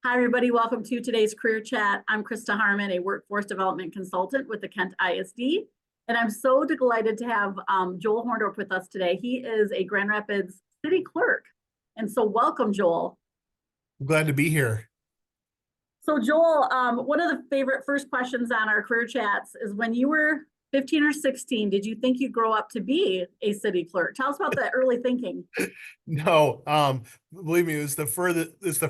Hi, everybody. Welcome to today's Career Chat. I'm Krista Harmon, a workforce development consultant with the Kent ISD. And I'm so delighted to have Joel Hondorp with us today. He is a Grand Rapids city clerk. And so welcome, Joel. I'm glad to be here. So Joel, one of the favorite first questions on our career chats is when you were 15 or 16, did you think you'd grow up to be a city clerk? Tell us about that early thinking. No, believe me, it's the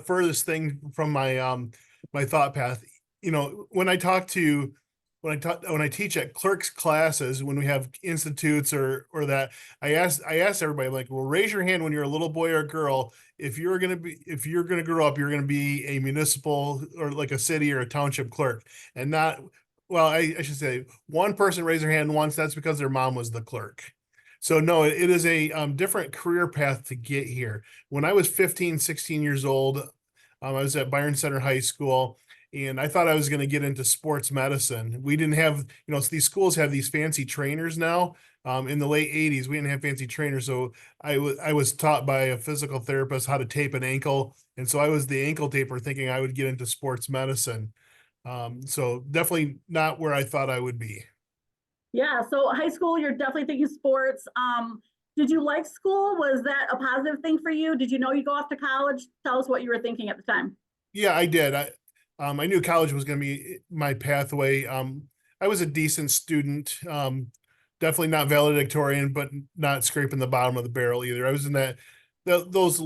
furthest thing from my thought path. You know, when I teach at clerks classes, when we have institutes or that, I ask everybody, like, well, raise your hand when you're a little boy or girl. If you're gonna grow up, you're gonna be a municipal or like a city or a township clerk, and not, well, I should say one person raised their hand once. That's because their mom was the clerk. So no, it is a different career path to get here. When I was 15, 16 years old, I was at Byron Center High School, and I thought I was going to get into sports medicine. We didn't have, so these schools have these fancy trainers now. In the late 80s, we didn't have fancy trainers. So I was taught by a physical therapist how to tape an ankle. And so I was the ankle taper thinking I would get into sports medicine. So definitely not where I thought I would be. Yeah, so high school, you're definitely thinking sports. Did you like school? Was that a positive thing for you? Did you know you'd go off to college? Tell us what you were thinking at the time. Yeah, I did. I knew college was going to be my pathway. I was a decent student. Definitely not valedictorian, but not scraping the bottom of the barrel either. I was in those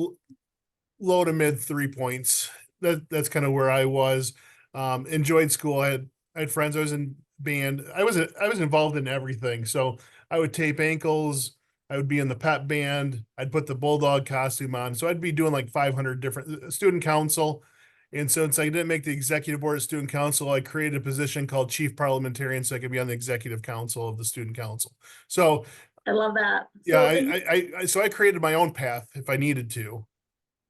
low to mid 3 points. That's kind of where I was. Enjoyed school. I had friends. I was in band. I was involved in everything. So I would tape ankles. I would be in the pep band. I'd put the bulldog costume on. So I'd be doing like 500 different student council. And since I didn't make the executive board of student council, I created a position called chief parliamentarian so I could be on the executive council of the student council. So I love that. yeah, So, I created my own path if I needed to.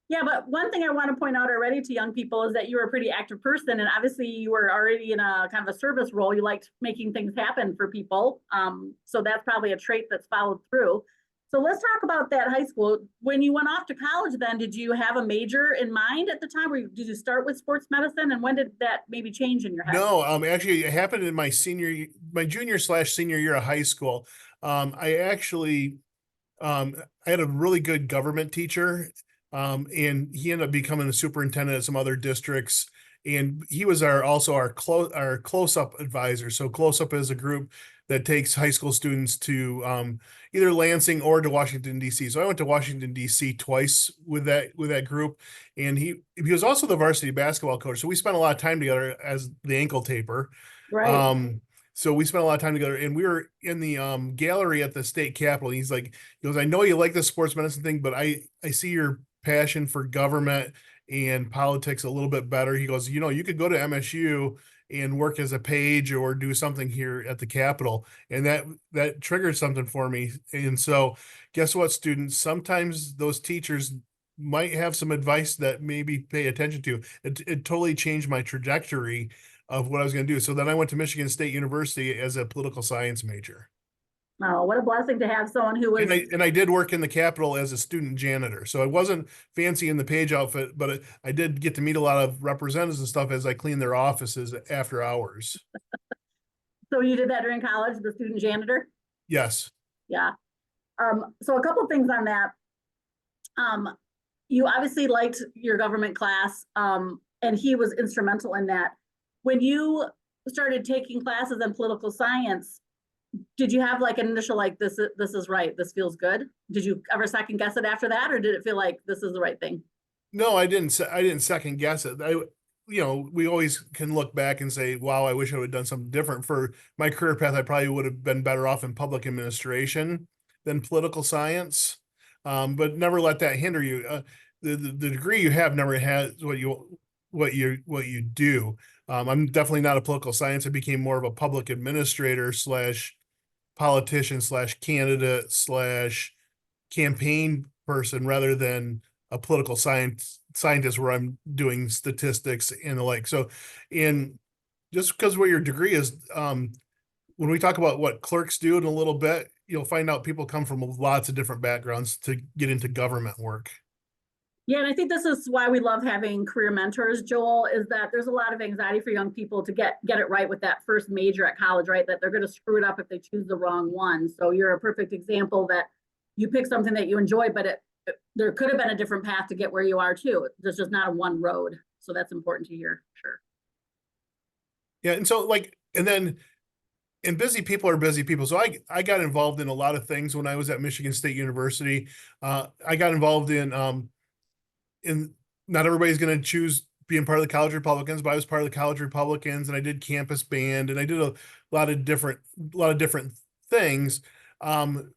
yeah, but one thing I want to point out already to young people is that you were a pretty active person, and obviously you were already in a kind of a service role. You liked making things happen for people. So that's probably a trait that's followed through. So let's talk about that high school. When you went off to college, then did you have a major in mind at the time, or did you start with sports medicine? And when did that maybe change in your head? No, actually, it happened in my junior/senior year of high school. I actually, I had a really good government teacher, and he ended up becoming a superintendent at some other districts. And he was our close up advisor. So close up is a group that takes high school students to either Lansing or to Washington D.C. So I went to Washington D.C. twice with that group, and he was also the varsity basketball coach. So we spent a lot of time together as the ankle taper. Right. Um, so we spent a lot of time together, and we were in the gallery at the state capitol. He goes, I know you like the sports medicine thing, but I see your passion for government and politics a little bit better. He goes, you could go to MSU and work as a page or do something here at the Capitol. And that triggered something for me. And so guess what, students? Sometimes those teachers might have some advice that maybe pay attention to. It totally changed my trajectory of what I was going to do. So then I went to Michigan State University as a political science major. Oh, what a blessing to have someone who And was. I did work in the Capitol as a student janitor. So I wasn't fancy in the page outfit, but I did get to meet a lot of representatives and stuff as I cleaned their offices after hours. So you did that during college, the student janitor? Yes. Yeah. So a couple of things on that. Um, you obviously liked your government class, and he was instrumental in that. When you started taking classes in political science, did you have like an initial like this is right, this feels good? Did you ever second guess it after that, or did it feel like this is the right thing? No, I didn't. I didn't second guess it. We always can look back and say, "Wow, I wish I would have done something different." For my career path, I probably would have been better off in public administration than political science. But never let that hinder you. The degree you have never has what you do. I'm definitely not a political science. I became more of a public administrator slash politician slash candidate slash campaign person rather than a political scientist where I'm doing statistics and the like. So in just because what your degree is, when we talk about what clerks do in a little bit, you'll find out people come from lots of different backgrounds to get into government work. Yeah, and I think this is why we love having career mentors, Joel, is that there's a lot of anxiety for young people to get it right with that first major at college, right? That they're going to screw it up if they choose the wrong one. So you're a perfect example that you pick something that you enjoy, but there could have been a different path to get where you are too. There's just not a one road. So that's important to hear. Sure. Yeah, and so like, and then and busy people are busy people. So I got involved in a lot of things when I was at Michigan State University. I got involved in not everybody's going to choose being part of the college Republicans, but I was part of the college Republicans, and I did campus band, and I did a lot of different things. Um,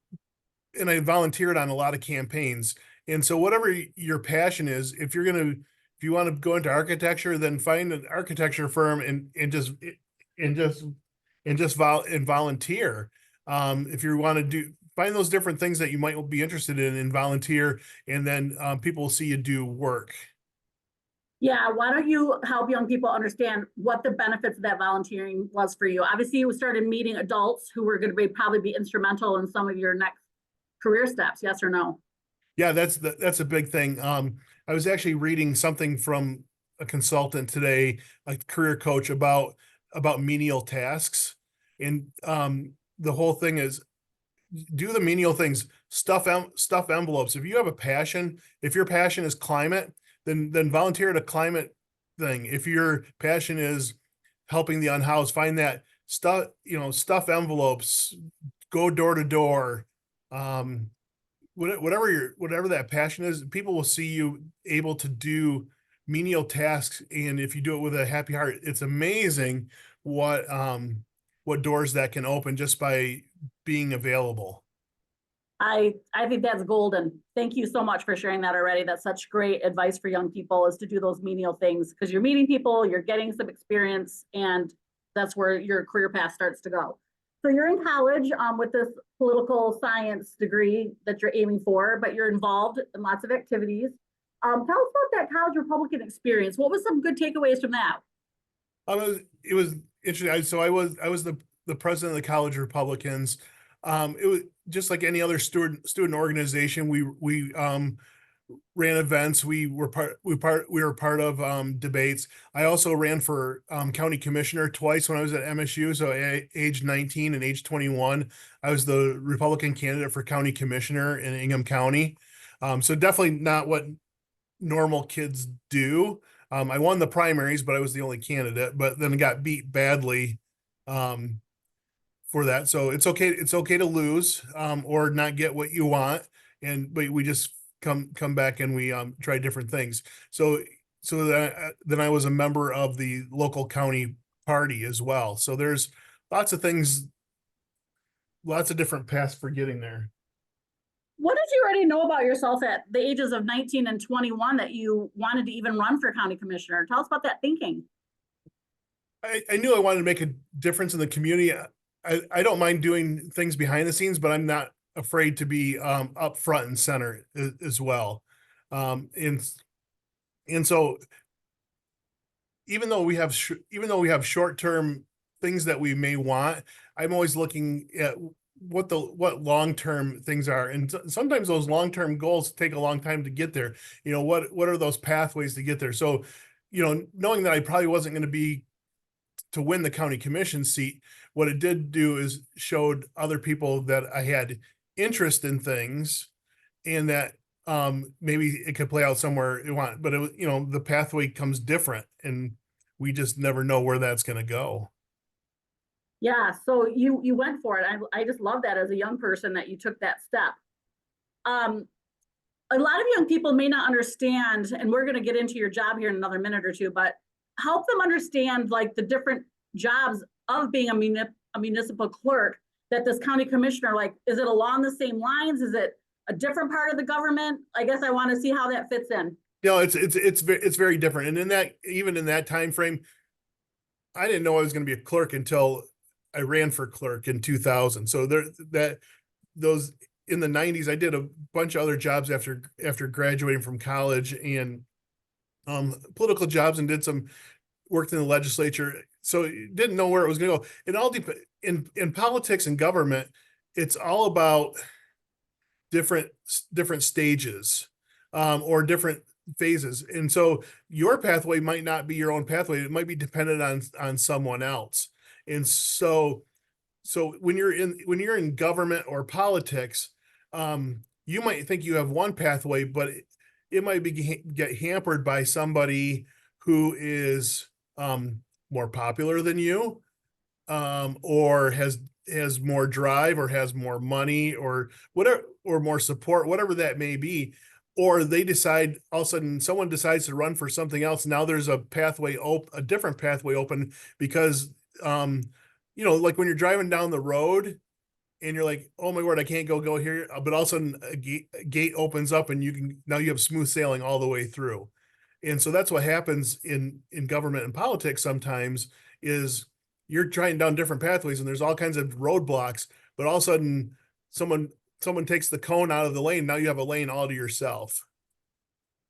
and I volunteered on a lot of campaigns. And so whatever your passion is, if you want to go into architecture, then find an architecture firm and just and volunteer. If you want to find those different things that you might be interested in and volunteer, and then people will see you do work. Yeah, why don't you help young people understand what the benefits of that volunteering was for you? Obviously, you started meeting adults who were going to probably be instrumental in some of your next career steps. Yes or no? Yeah, that's a big thing. I was actually reading something from a consultant today, a career coach about menial tasks, and the whole thing is do the menial things, stuff envelopes. If you have a passion, if your passion is climate, then volunteer at a climate thing. If your passion is helping the unhoused, find that stuff, stuff envelopes, go door to door. Whatever that passion is, people will see you able to do menial tasks, and if you do it with a happy heart, it's amazing what doors that can open just by being available. I think that's golden. Thank you so much for sharing that already. That's such great advice for young people, is to do those menial things, because you're meeting people, you're getting some experience, and that's where your career path starts to go. So you're in college with this political science degree that you're aiming for, but you're involved in lots of activities. Tell us about that college Republican experience. What was some good takeaways from that? It was interesting. I was the president of the college Republicans. It was just like any other student organization. We ran events. We were part of debates. I also ran for county commissioner twice when I was at MSU. So at age 19 and age 21, I was the Republican candidate for county commissioner in Ingham County. So definitely not what normal kids do. I won the primaries, but I was the only candidate, but then got beat badly um, for that. So it's okay. It's okay to lose or not get what you want. But we just come back and we try different things. Then I was a member of the local county party as well. So there's lots of things, lots of different paths for getting there. What did you already know about yourself at the ages of 19 and 21 that you wanted to even run for county commissioner? Tell us about that thinking. I knew I wanted to make a difference in the community. I don't mind doing things behind the scenes, but I'm not afraid to be up front and center as well. Um, and and so even though we have short term things that we may want, I'm always looking at what long term things are, and sometimes those long term goals take a long time to get there. What are those pathways to get there? So, knowing that I probably wasn't going to be to win the county commission seat, what it did do is showed other people that I had interest in things, and that maybe it could play out somewhere you want. But the pathway comes different, and we just never know where that's going to go. Yeah, so you went for it. I just love that as a young person that you took that step. Um, a lot of young people may not understand, and we're going to get into your job here in another minute or two, but help them understand like the different jobs of being a municipal clerk, that this county commissioner, like, is it along the same lines? Is it a different part of the government? I guess I want to see how that fits in. It's very different. And even in that time frame, I didn't know I was going to be a clerk until I ran for clerk in 2000. So those in the 90s, I did a bunch of other jobs after graduating from college, and political jobs, and worked in the legislature. So didn't know where it was going to go. It all depends in politics and government. It's all about different stages, or different phases. And so your pathway might not be your own pathway. It might be dependent on someone else. And so when you're in government or politics, you might think you have one pathway, but it might get hampered by somebody who is more popular than you, or has more drive or has more money or whatever, or more support, whatever that may be. Or they decide, all of a sudden someone decides to run for something else. Now there's a pathway a different pathway open because, like when you're driving down the road and you're like, oh my word, I can't go here. But all of a sudden a gate opens up and now you have smooth sailing all the way through. And so that's what happens in government and politics sometimes, is you're trying down different pathways and there's all kinds of roadblocks, but all of a sudden someone takes the cone out of the lane. Now you have a lane all to yourself.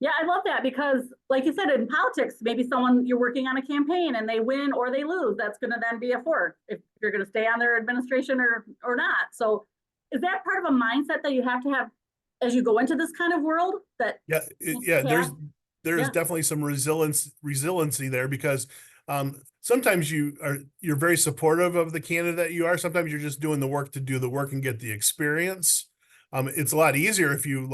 Yeah, I love that because, like you said, in politics, maybe you're working on a campaign and they win or they lose. That's going to then be a fork if you're going to stay on their administration or not. So, is that part of a mindset that you have to have as you go into this kind of world? There's definitely some resiliency there, because sometimes you're very supportive of the candidate you are. Sometimes you're just doing the work to do the work and get the experience. It's a lot easier if you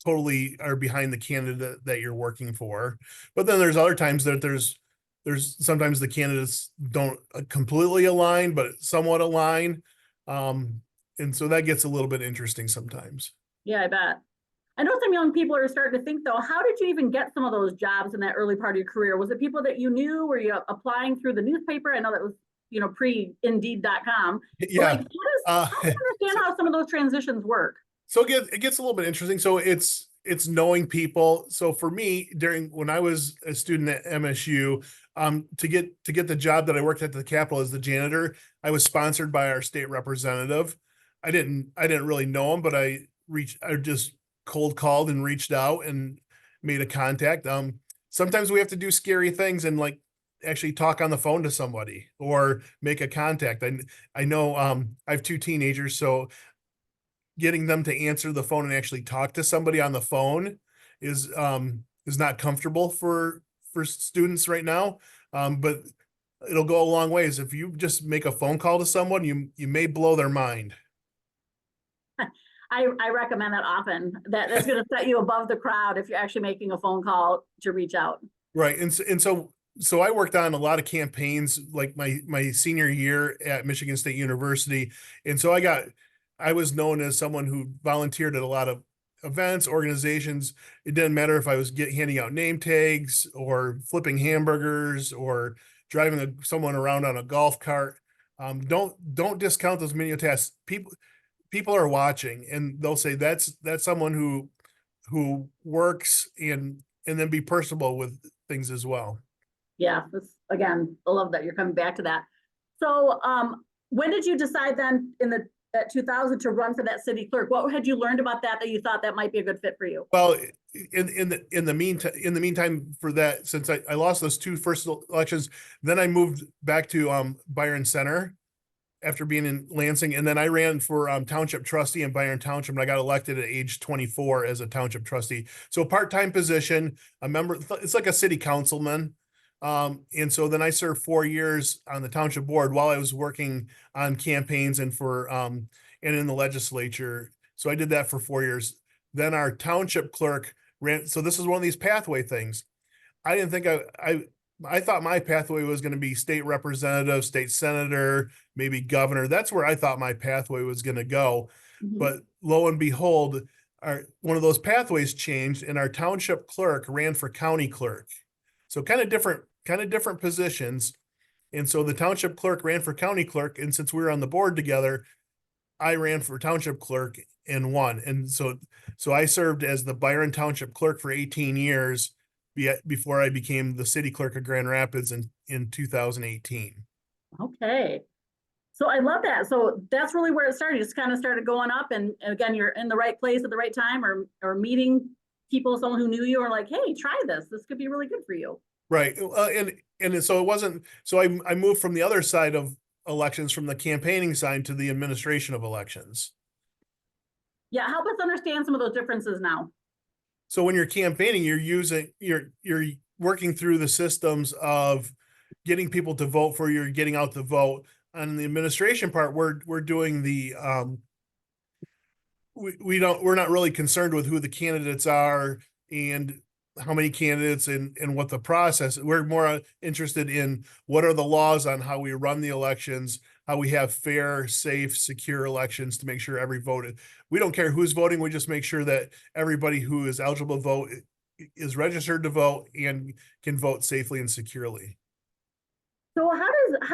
totally are behind the candidate that you're working for. But then there's other times that there's sometimes the candidates don't completely align, but somewhat align. And so that gets a little bit interesting sometimes. Yeah, I bet. I know some young people are starting to think, though, how did you even get some of those jobs in that early part of your career? Was it people that you knew? Were you applying through the newspaper? I know that was, pre-indeed.com. Yeah. How do you understand how some of those transitions work? So it gets a little bit interesting. So it's knowing people. So for me, when I was a student at MSU, to get the job that I worked at the Capitol as the janitor, I was sponsored by our state representative. I didn't really know him, but I just cold called and reached out and made a contact. Sometimes we have to do scary things and actually talk on the phone to somebody or make a contact. I know I have two teenagers, so getting them to answer the phone and actually talk to somebody on the phone is not comfortable for students right now. But it'll go a long ways. If you just make a phone call to someone, you may blow their mind. I recommend that often. That's going to set you above the crowd if you're actually making a phone call to reach out. Right. And so I worked on a lot of campaigns like my senior year at Michigan State University. And so I was known as someone who volunteered at a lot of events, organizations. It didn't matter if I was handing out name tags or flipping hamburgers or driving someone around on a golf cart. Don't discount those menial tasks. People are watching and they'll say that's someone who works, and then be personable with things as well. Yeah, again, I love that you're coming back to that. So when did you decide then at 2000 to run for that city clerk? What had you learned about that you thought that might be a good fit for you? Well, in the meantime for that, since I lost those two first elections, then I moved back to Byron Center after being in Lansing, and then I ran for township trustee in Byron Township, and I got elected at age 24 as a township trustee. So part-time position, a member. It's like a city councilman. And so then I served 4 years on the township board while I was working on campaigns and and in the legislature. So I did that for 4 years. Then our township clerk ran. So this is one of these pathway things. I didn't think I thought my pathway was going to be state representative, state senator, maybe governor. That's where I thought my pathway was going to go. Mm-hmm. But lo and behold, one of those pathways changed, and our township clerk ran for county clerk. So kind of different positions. And so the township clerk ran for county clerk. And since we were on the board together, I ran for township clerk and won. And so I served as the Byron Township clerk for 18 years before I became the city clerk of Grand Rapids in 2018. Okay. So I love that. So that's really where it started. You just kind of started going up, and again, you're in the right place at the right time, or meeting people, someone who knew you, or like, hey, try this. This could be really good for you. Right. And so it wasn't, so I moved from the other side of elections, from the campaigning side to the administration of elections. Yeah. Help us understand some of those differences now. So when you're campaigning, you're working through the systems of getting people to vote for you, getting out the vote. On the administration part, we're doing the we're not really concerned with who the candidates are and how many candidates and what the process. We're more interested in what are the laws on how we run the elections, how we have fair, safe, secure elections to make sure every voted. We don't care who's voting. We just make sure that everybody who is eligible to vote is registered to vote and can vote safely and securely. So how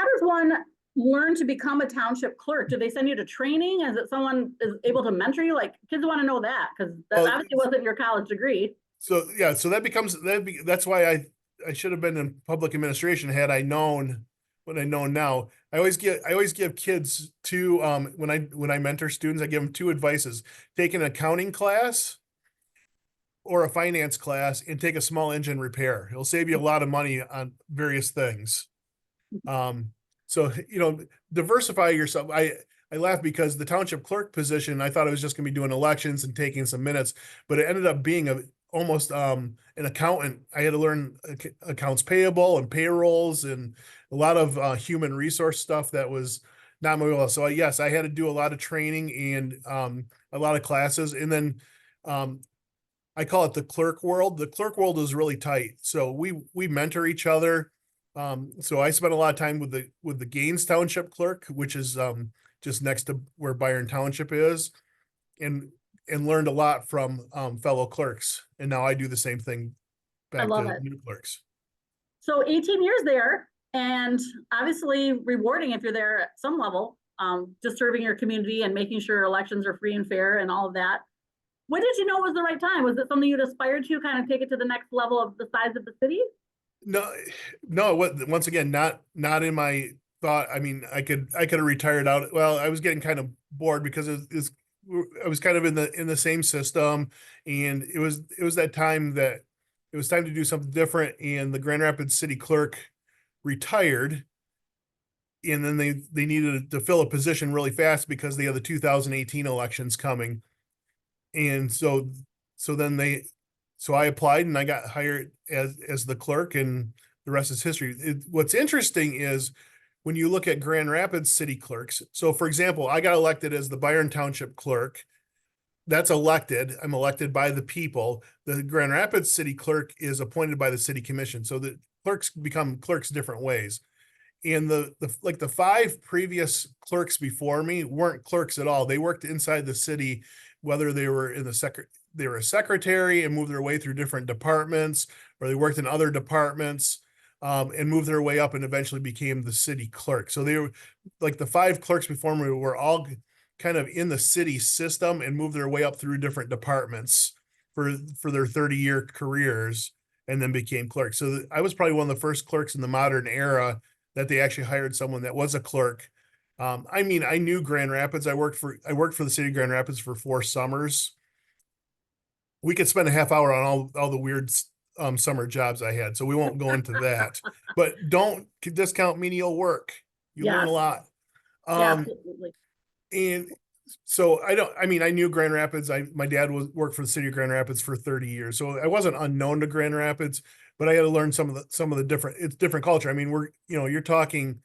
does one learn to become a township clerk? Do they send you to training? Is it someone is able to mentor you? Like kids want to know that because that Well, obviously wasn't your college degree. so yeah, so that becomes that's why I should have been in public administration had I known what I know now. I always give kids two when I mentor students, I give them two advices. Take an accounting class or a finance class and take a small engine repair. It'll save you a lot of money on various things. Um, so diversify yourself. I laugh because the township clerk position, I thought I was just going to be doing elections and taking some minutes, but it ended up being almost an accountant. I had to learn accounts payable and payrolls and a lot of human resource stuff that was not my well. So yes, I had to do a lot of training and a lot of classes, and then I call it the clerk world. The clerk world is really tight. So we mentor each other. So I spent a lot of time with the Gaines Township clerk, which is just next to where Byron Township is, and learned a lot from fellow clerks. And now I do the same thing I back love to it. new clerks. So 18 years there, and obviously rewarding if you're there at some level, just serving your community and making sure elections are free and fair and all of that. When did you know was the right time? Was it something you'd aspired to kind of take it to the next level of the size of the city? No, no. Once again, not in my thought. I mean, I could have retired out. Well, I was getting kind of bored because I was kind of in the same system, and it was that time that it was time to do something different. And the Grand Rapids City Clerk retired, and then they needed to fill a position really fast because they had the 2018 elections coming, and so then so I applied and I got hired as the clerk, and the rest is history. What's interesting is when you look at Grand Rapids city clerks. So for example, I got elected as the Byron Township clerk. That's elected. I'm elected by the people. The Grand Rapids city clerk is appointed by the city commission. So the clerks become clerks different ways. And the five previous clerks before me weren't clerks at all. They worked inside the city, whether they were they were a secretary and moved their way through different departments, or they worked in other departments and moved their way up and eventually became the city clerk. So they were like the five clerks before me were all kind of in the city system and moved their way up through different departments for their 30-year careers and then became clerks. So I was probably one of the first clerks in the modern era that they actually hired someone that was a clerk. I mean, I knew Grand Rapids. I worked for the city of Grand Rapids for 4 summers. We could spend a half hour on all the weird summer jobs I had, so we won't go into that. But don't discount menial work. You learn Yes, a lot. yeah, Um, absolutely. and so I mean, I knew Grand Rapids. My dad worked for the city of Grand Rapids for 30 years. So I wasn't unknown to Grand Rapids, but I had to learn some of the different culture. I mean, you're talking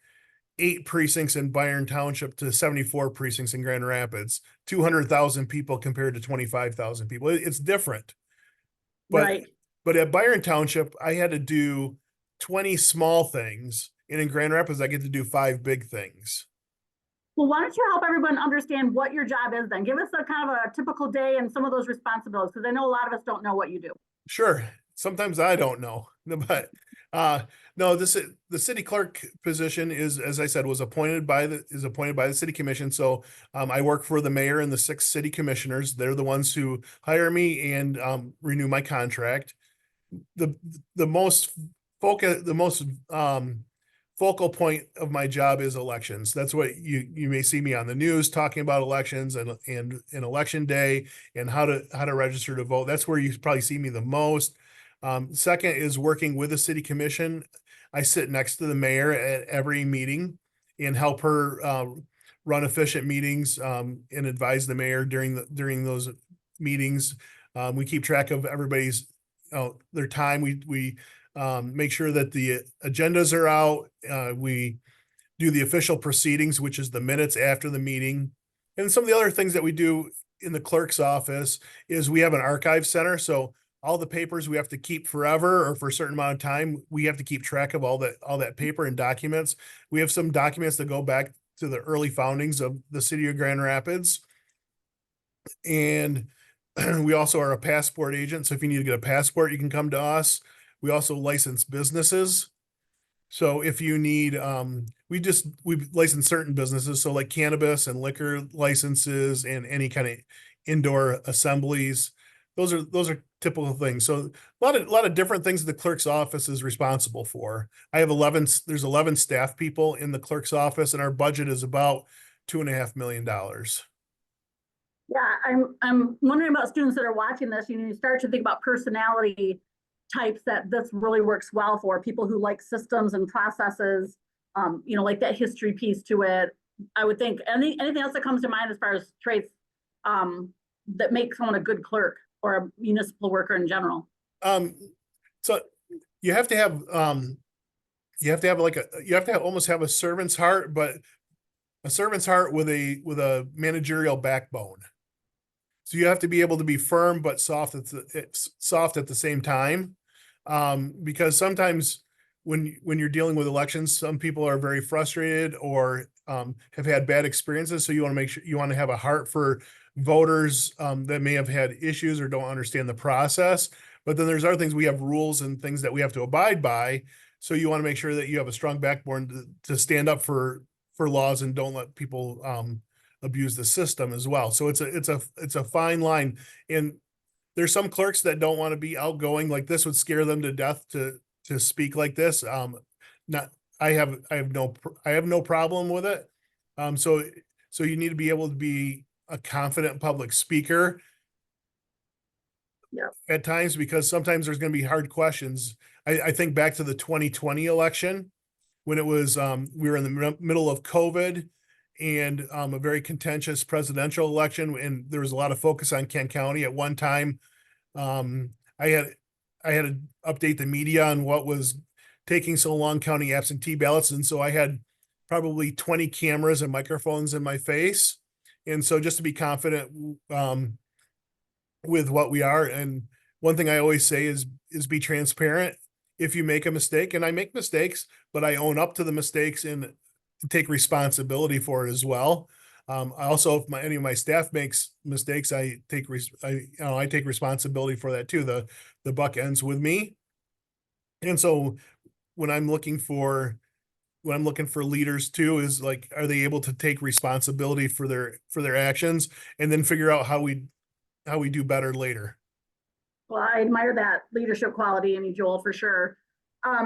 8 precincts in Byron Township to 74 precincts in Grand Rapids, 200,000 people compared to 25,000 people. It's different. But Right. but at Byron Township, I had to do 20 small things. And in Grand Rapids, I get to do 5 big things. Well, why don't you help everyone understand what your job is then? Give us a kind of a typical day and some of those responsibilities, because I know a lot of us don't know what you do. Sure. Sometimes I don't know, but no, the city clerk position is, as I said, was appointed by the city commission. So I work for the mayor and the 6 city commissioners. They're the ones who hire me and renew my contract. The the most the most focal point of my job is elections. That's what you may see me on the news talking about elections and election day and how to register to vote. That's where you probably see me the most. Second is working with the city commission. I sit next to the mayor at every meeting and help her run efficient meetings and advise the mayor during those meetings. We keep track of everybody's, their time. We make sure that the agendas are out. We do the official proceedings, which is the minutes after the meeting. And some of the other things that we do in the clerk's office is we have an archive center. So all the papers we have to keep forever or for a certain amount of time, we have to keep track of all that paper and documents. We have some documents that go back to the early foundings of the city of Grand Rapids. And we also are a passport agent. So if you need to get a passport, you can come to us. We also license businesses. So if you need, we license certain businesses. So like cannabis and liquor licenses and any kind of indoor assemblies. Those are typical things. So a lot of different things the clerk's office is responsible for. I have there's 11 staff people in the clerk's office, and our budget is about $2.5 million. Yeah, I'm wondering about students that are watching this. You start to think about personality types that this really works well for people who like systems and processes, like that history piece to it. I would think anything else that comes to mind as far as traits that make someone a good clerk or a municipal worker in general. So you have to have almost have a servant's heart, but a servant's heart with a managerial backbone. So you have to be able to be firm but soft at the same time, because sometimes when you're dealing with elections, some people are very frustrated or have had bad experiences. So you want to make sure you want to have a heart for voters that may have had issues or don't understand the process. But then there's other things. We have rules and things that we have to abide by. So you want to make sure that you have a strong backbone to stand up for laws and don't let people abuse the system as well. So it's a fine line. And there's some clerks that don't want to be outgoing. Like this would scare them to death to speak like this. I have no problem with it. So you need to be able to be a confident public speaker. Yeah. At times, because sometimes there's going to be hard questions. I think back to the 2020 election when it was we were in the middle of COVID and a very contentious presidential election, and there was a lot of focus on Kent County. At one time, I had to update the media on what was taking so long counting absentee ballots, and so I had probably 20 cameras and microphones in my face, and so just to be confident with what we are. And one thing I always say is be transparent. If you make a mistake, and I make mistakes, but I own up to the mistakes and take responsibility for it as well. I also, if any of my staff makes mistakes, I take responsibility for that too. The buck ends with me. And so when I'm looking for leaders too, is like, are they able to take responsibility for their actions and then figure out how we do better later? Well, I admire that leadership quality in you, Joel, for sure. I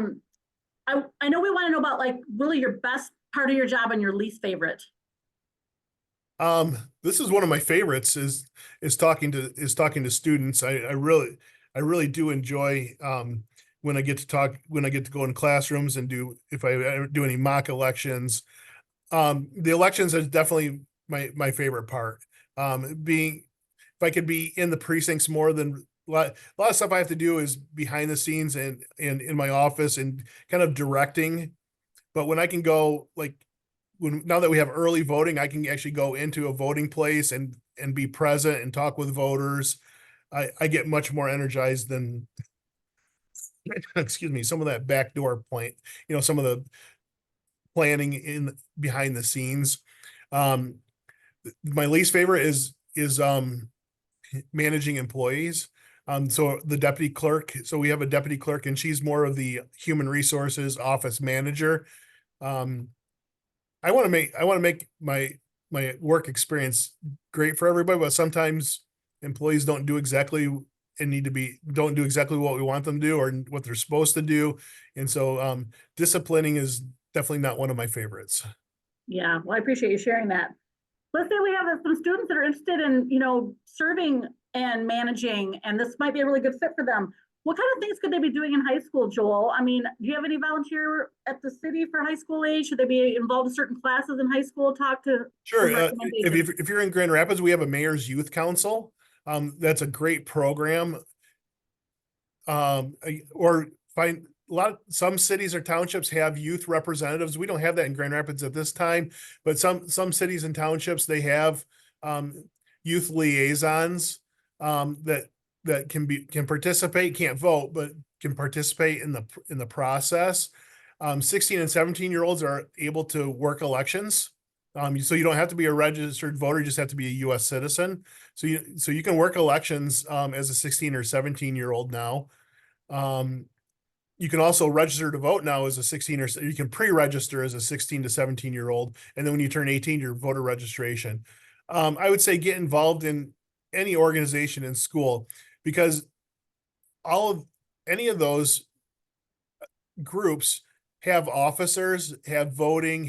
know we want to know about like really your best part of your job and your least favorite. This is one of my favorites is talking to students. I really do enjoy when I get to go in classrooms and if I do any mock elections. The elections is definitely my favorite part. If I could be in the precincts more than a lot of stuff I have to do is behind the scenes and in my office and kind of directing. But when I can go, like now that we have early voting, I can actually go into a voting place and be present and talk with voters. I get much more energized than excuse me, some of that backdoor point, some of the planning in behind the scenes. My least favorite is managing employees. So the deputy clerk, so we have a deputy clerk and she's more of the human resources office manager. I want to make my work experience great for everybody, but sometimes employees don't do exactly don't do exactly what we want them to do or what they're supposed to do. And so disciplining is definitely not one of my favorites. Yeah, well, I appreciate you sharing that. Let's say we have some students that are interested in, serving and managing, and this might be a really good fit for them. What kind of things could they be doing in high school, Joel? I mean, do you have any volunteer at the city for high school age? Should they be involved in certain classes in high school? Talk to Sure. If you're in Grand Rapids, we have a mayor's youth council. That's a great program. Or find some cities or townships have youth representatives. We don't have that in Grand Rapids at this time, but some cities and townships, they have youth liaisons that can participate, can't vote, but can participate in the process. 16 and 17-year-olds are able to work elections. So you don't have to be a registered voter, you just have to be a US citizen. So you can work elections as a 16 or 17-year-old now. You can also register to vote now as a 16 or you can pre-register as a 16 to 17-year-old. And then when you turn 18, your voter registration. I would say get involved in any organization in school, because any of those groups have officers, have voting,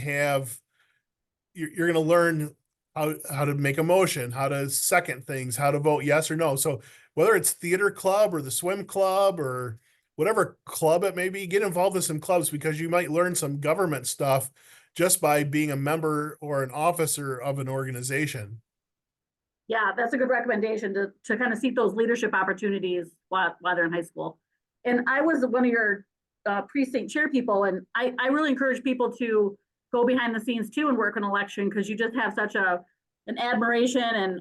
you're going to learn how to make a motion, how to second things, how to vote yes or no. So whether it's theater club or the swim club or whatever club it may be, get involved in some clubs, because you might learn some government stuff just by being a member or an officer of an organization. Yeah, that's a good recommendation to kind of seek those leadership opportunities while they're in high school. And I was one of your precinct chair people, and I really encourage people to go behind the scenes too and work an election, because you just have such an admiration and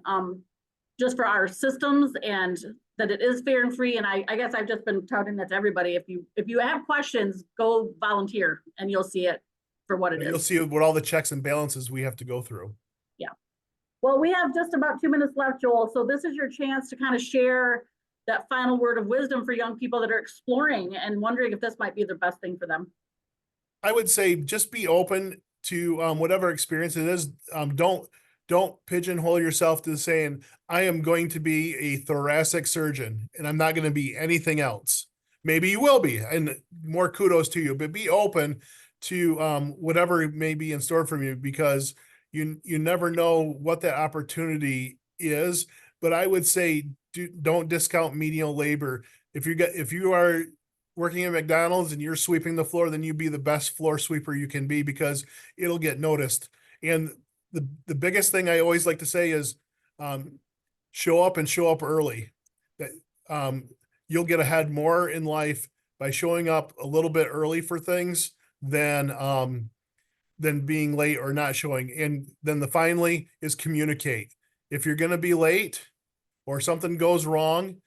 just for our systems, and that it is fair and free. And I guess I've just been touting that to everybody. If you have questions, go volunteer and you'll see it for what it is. You'll see what all the checks and balances we have to go through. Yeah. Well, we have just about 2 minutes left, Joel. So this is your chance to kind of share that final word of wisdom for young people that are exploring and wondering if this might be the best thing for them. I would say just be open to whatever experience it is. Don't pigeonhole yourself to saying, I am going to be a thoracic surgeon and I'm not going to be anything else. Maybe you will be, and more kudos to you, but be open to whatever may be in store from you, because you never know what that opportunity is. But I would say don't discount menial labor. If you are working at McDonald's and you're sweeping the floor, then you be the best floor sweeper you can be, because it'll get noticed. And the biggest thing I always like to say is show up early. That you'll get ahead more in life by showing up a little bit early for things than being late or not showing. And then finally is communicate. If you're going to be late or something goes wrong,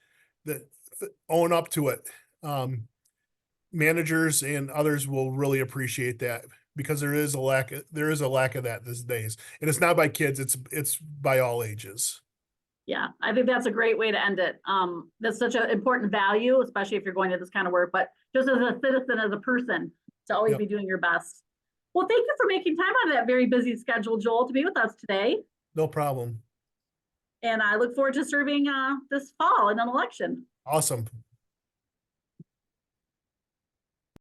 that own up to it. Managers and others will really appreciate that, because there is a lack of that these days, and it's not by kids, it's by all ages. Yeah, I think that's a great way to end it. That's such an important value, especially if you're going to this kind of work, but just as a citizen, as a person, to always be doing your best. Well, thank you for making time out of that very busy schedule, Joel, to be with us today. No problem. And I look forward to serving this fall in an election. Awesome.